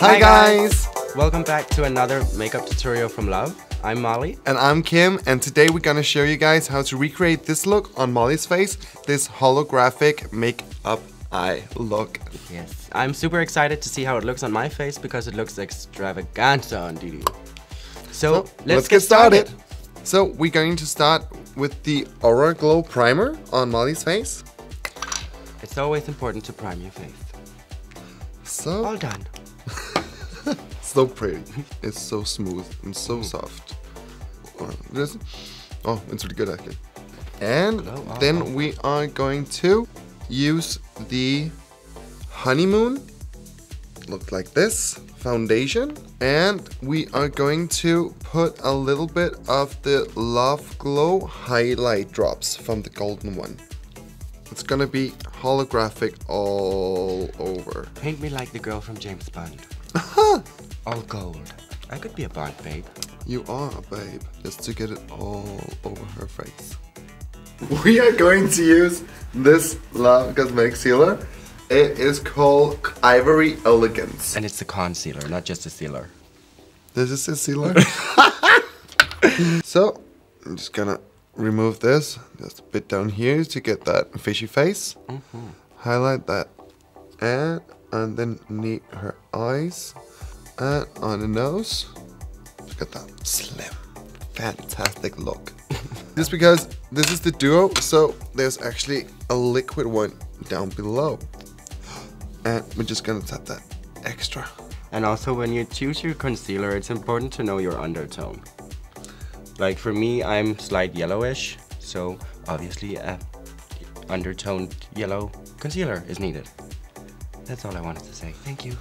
Hi guys! Welcome back to another makeup tutorial from Love. I'm Molly. And I'm Kim, and today we're gonna show you guys how to recreate this look on Molly's face, this holographic makeup eye look. Yes, I'm super excited to see how it looks on my face because it looks extravaganza on Didi. So let's get started. So we're going to start with the Aura Glow primer on Molly's face. It's always important to prime your face. So all done. So pretty. It's so smooth and so soft. Oh, it's really good actually. And then we are going to use the Honeymoon, look like this, foundation. And we are going to put a little bit of the LOVglow highlight drops from the golden one. It's gonna be holographic all over. Paint me like the girl from James Bond. All gold. I could be a Bond babe. You are a babe, just to get it all over her face. We are going to use this Love Cosmetic Sealer. It is called Ivory Elegance. And it's a concealer, not just a sealer. This is a sealer? So, I'm just gonna remove this just a bit down here to get that fishy face. Highlight that. And underneath her eyes. And on the nose. Look at that slim, fantastic look. Just because this is the duo, so there's actually a liquid one down below. And we're just gonna tap that extra. And also when you choose your concealer, it's important to know your undertone. Like for me, I'm slight yellowish, so obviously a undertoned yellow concealer is needed. That's all I wanted to say. Thank you.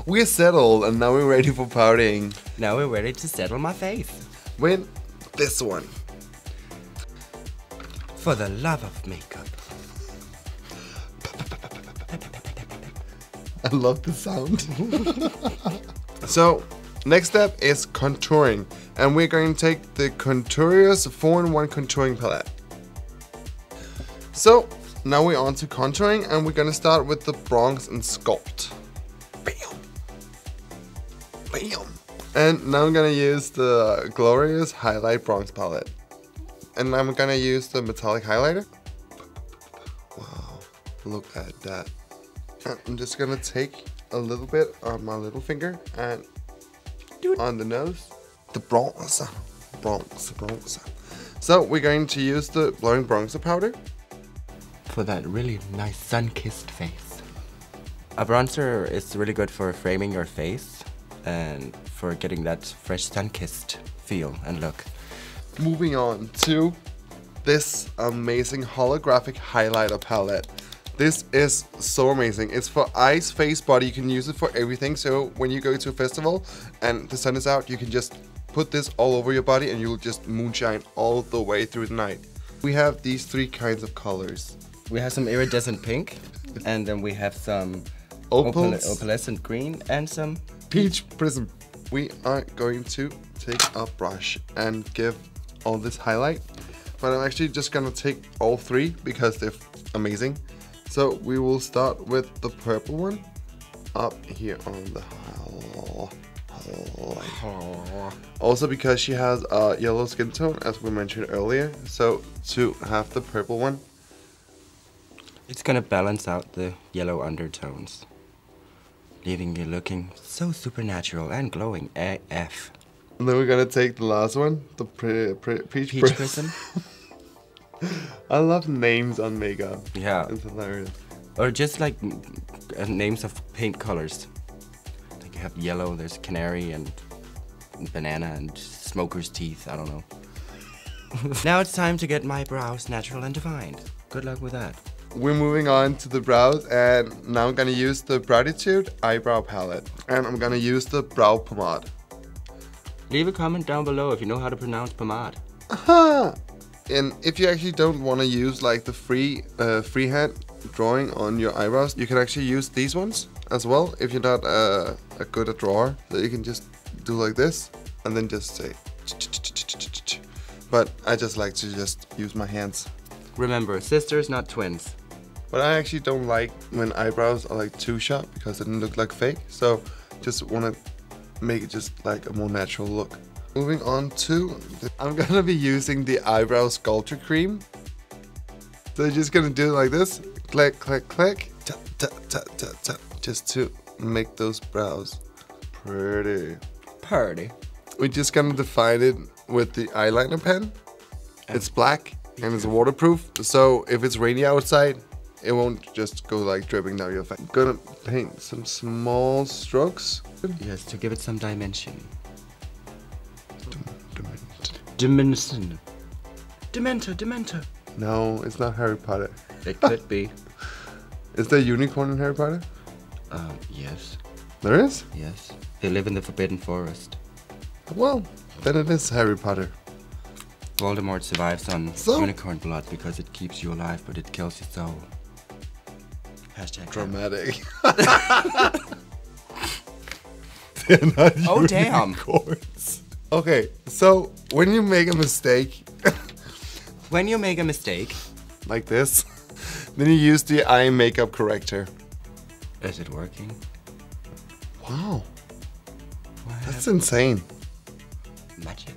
We're settled and now we're ready for partying. Now we're ready to settle my face. With this one. For the love of makeup. I love the sound. So, next step is contouring. And we're going to take the CONTOURious 4-in-1 contouring palette. So, now we're on to contouring and we're going to start with the bronze and sculpt. Bam! Bam! And now I'm going to use the GLOWrious Highlight Bronze Palette. And I'm going to use the metallic highlighter. Wow, look at that. And I'm just going to take a little bit on my little finger and on the nose. The bronzer. Bronzer. So we're going to use the blurring bronzer powder. For that really nice sun-kissed face. A bronzer is really good for framing your face and for getting that fresh sun-kissed feel and look. Moving on to this amazing holographic highlighter palette. This is so amazing. It's for eyes, face, body. You can use it for everything. So when you go to a festival and the sun is out, you can just put this all over your body and you'll just moonshine all the way through the night. We have these 3 kinds of colors. We have some iridescent pink, and then we have some opalescent green, and some peach prism. We are going to take a brush and give all this highlight, but I'm actually just gonna take all 3 because they're amazing. So we will start with the purple one up here on the highlight. Also because she has a yellow skin tone, as we mentioned earlier, so to have the purple one, it's gonna balance out the yellow undertones, leaving you looking so supernatural and glowing AF. And then we're gonna take the last one, the peach prism. I love names on makeup. Yeah. It's hilarious. Or just like names of paint colors. Like you have yellow, there's canary and banana and smoker's teeth, I don't know. Now it's time to get my brows natural and defined. Good luck with that. We're moving on to the brows, and now I'm gonna use the BROWttitude eyebrow palette. And I'm gonna use the brow pomade. Leave a comment down below if you know how to pronounce pomade. Aha! And if you actually don't want to use like the freehand drawing on your eyebrows, you can actually use these ones as well if you're not a good at drawer. So you can just do like this and then just say. But I just like to just use my hands. Remember, sisters, not twins. But I actually don't like when eyebrows are like too sharp because it doesn't look like fake. So just want to make it just like a more natural look. Moving on to, I'm gonna be using the eyebrow sculpture cream. So you're just gonna do it like this, click, click, click, tap, tap, tap, tap, tap, just to make those brows pretty. Pretty. We're just gonna define it with the eyeliner pen. It's black and it's waterproof, so if it's rainy outside, it won't just go like dripping down your face. I'm gonna paint some small strokes. Yes, to give it some dimension. Dimension. Dementor. No, it's not Harry Potter. It could be. Is there a unicorn in Harry Potter? Yes. There is? Yes. They live in the Forbidden Forest. Well, then it is Harry Potter. Voldemort survives on unicorn blood because it keeps you alive, but it kills your soul. Hashtag dramatic. They're not oh damn! Unicorns. Okay, so when you make a mistake, like this, then you use the eye makeup corrector. Is it working? Wow, that's insane. Magic.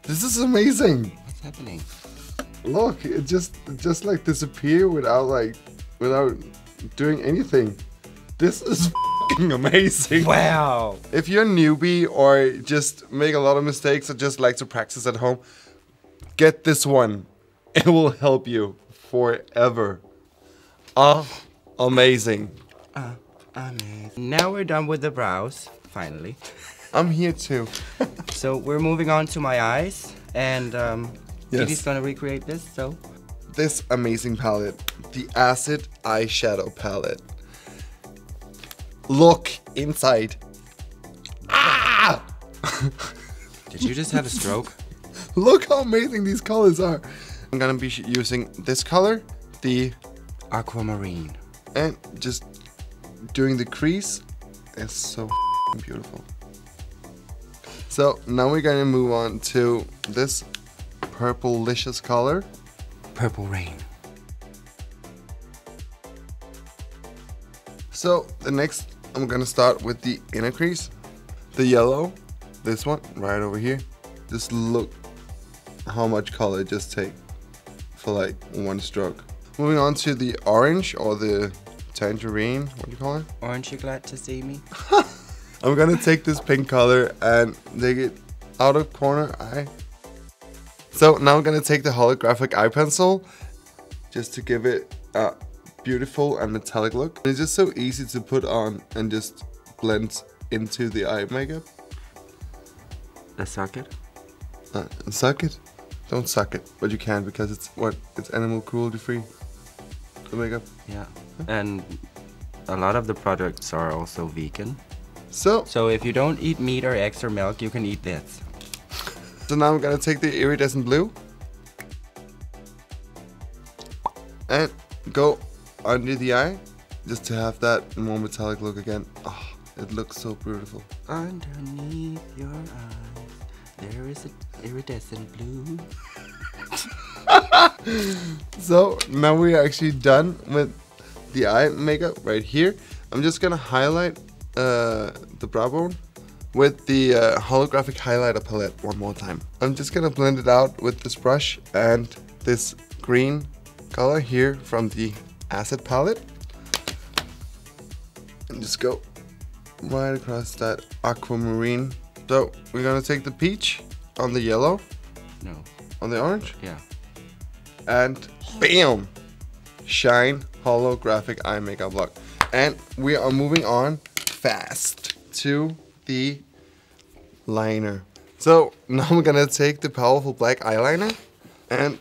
This is amazing. What's happening? Look, it just like disappear without doing anything. This is fucking amazing. Wow. If you're a newbie or just make a lot of mistakes or just like to practice at home, get this one. It will help you forever. Amazing. Amazing. Now we're done with the brows, finally. I'm here too. So we're moving on to my eyes, and Didi's gonna recreate this, so. This amazing palette, the Acid Eyeshadow Palette. Look inside. Ah! Did you just have a stroke? Look how amazing these colors are. I'm gonna be using this color, the aquamarine, and just doing the crease. It's so beautiful. So now we're gonna move on to this purplelicious color. Purple rain. So the next, I'm gonna start with the inner crease. The yellow, this one right over here. Just look how much color it just take for like one stroke. Moving on to the orange or the tangerine, what do you call it? Aren't you glad to see me? I'm gonna take this pink color and take it out of corner eye. So now I'm gonna take the holographic eye pencil just to give it a beautiful and metallic look. It's just so easy to put on and just blend into the eye makeup. Suck it? Suck it? Don't suck it, but you can because it's animal cruelty free. The makeup. Yeah, and a lot of the products are also vegan. So if you don't eat meat or eggs or milk, you can eat this. So now I'm gonna take the iridescent blue and go under the eye just to have that more metallic look again. Oh, it looks so beautiful. Underneath your eyes, there is an iridescent blue. So now we're actually done with the eye makeup right here. I'm just gonna highlight the brow bone with the holographic highlighter palette one more time. I'm just gonna blend it out with this brush and this green color here from the Acid palette. And just go right across that aquamarine. So we're gonna take the peach on the yellow. No. On the orange? Yeah. And bam! Shine holographic eye makeup look. And we are moving on fast to the liner. So now I'm gonna take the powerful black eyeliner and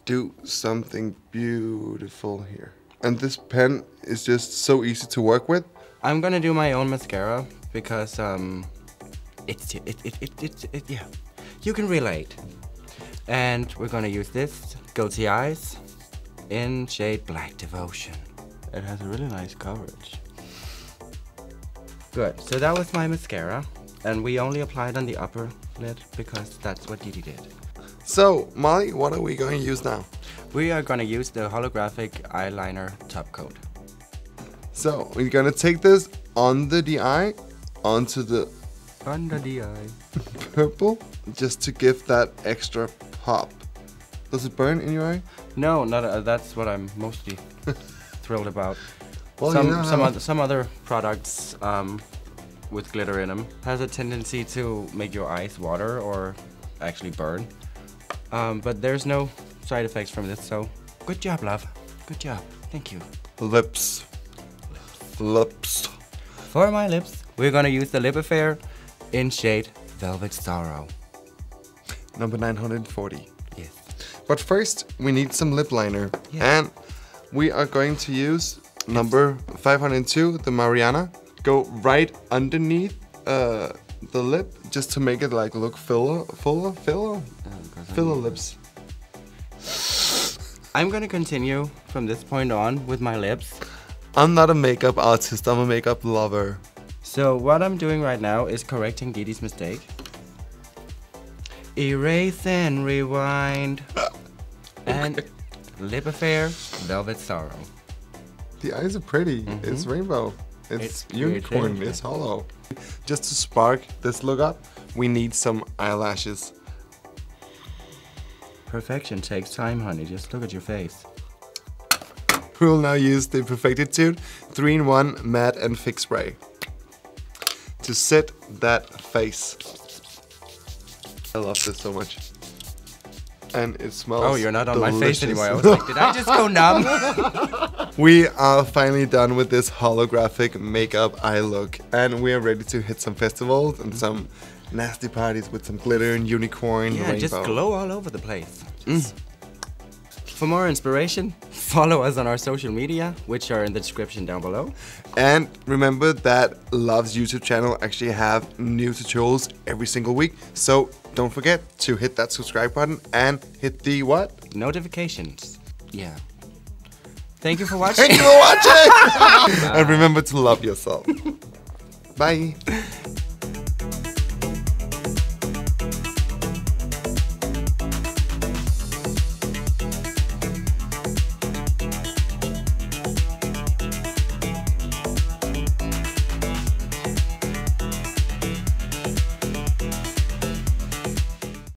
do something beautiful here. And this pen is just so easy to work with. I'm gonna do my own mascara because yeah, you can relate. And we're gonna use this GUILTeyes in shade Black Devotion. It has a really nice coverage. Good, so that was my mascara. And we only applied on the upper lid because that's what Didi did. So, Molly, what are we going to use now? We are gonna use the holographic eyeliner top coat. So we're gonna take this under the eye, onto the Under the eye. purple, just to give that extra pop. Does it burn in your eye? No, not that's what I'm mostly thrilled about. Well, Some other products with glitter in them has a tendency to make your eyes water or actually burn. But there's no side effects from this, so good job, love. Good job. Thank you. Lips. For my lips, we're gonna use the Lip Affair in shade Velvet Sorrow. Number 940. Yes. But first, we need some lip liner. Yes. And we are going to use number 502, the Mariana. Go right underneath the lip, just to make it like look fuller lips. I'm gonna continue from this point on with my lips. I'm not a makeup artist, I'm a makeup lover. So what I'm doing right now is correcting Dee Dee's mistake. Erase and rewind. And Lip Affair, Velvet Sorrow. The eyes are pretty. It's rainbow. It's unicorn. creative. It's hollow. Just to spark this look up, we need some eyelashes. Perfection takes time, honey. Just look at your face. We will now use the PERFECTitude 3-in-1 Matte and Fix Spray to set that face. I love this so much. And it smells Oh, you're not on my face delicious. anymore. I was like, did I just go numb? We are finally done with this holographic makeup eye look, and we are ready to hit some festivals and some nasty parties with some glitter and unicorn Yeah, rainbow. just glow all over the place. For more inspiration, follow us on our social media, which are in the description down below. And remember that Love's YouTube channel actually have new tutorials every single week, so don't forget to hit that subscribe button and hit the what? Notifications. Yeah. Thank you for watching. Thank you for watching! And remember to love yourself. Bye.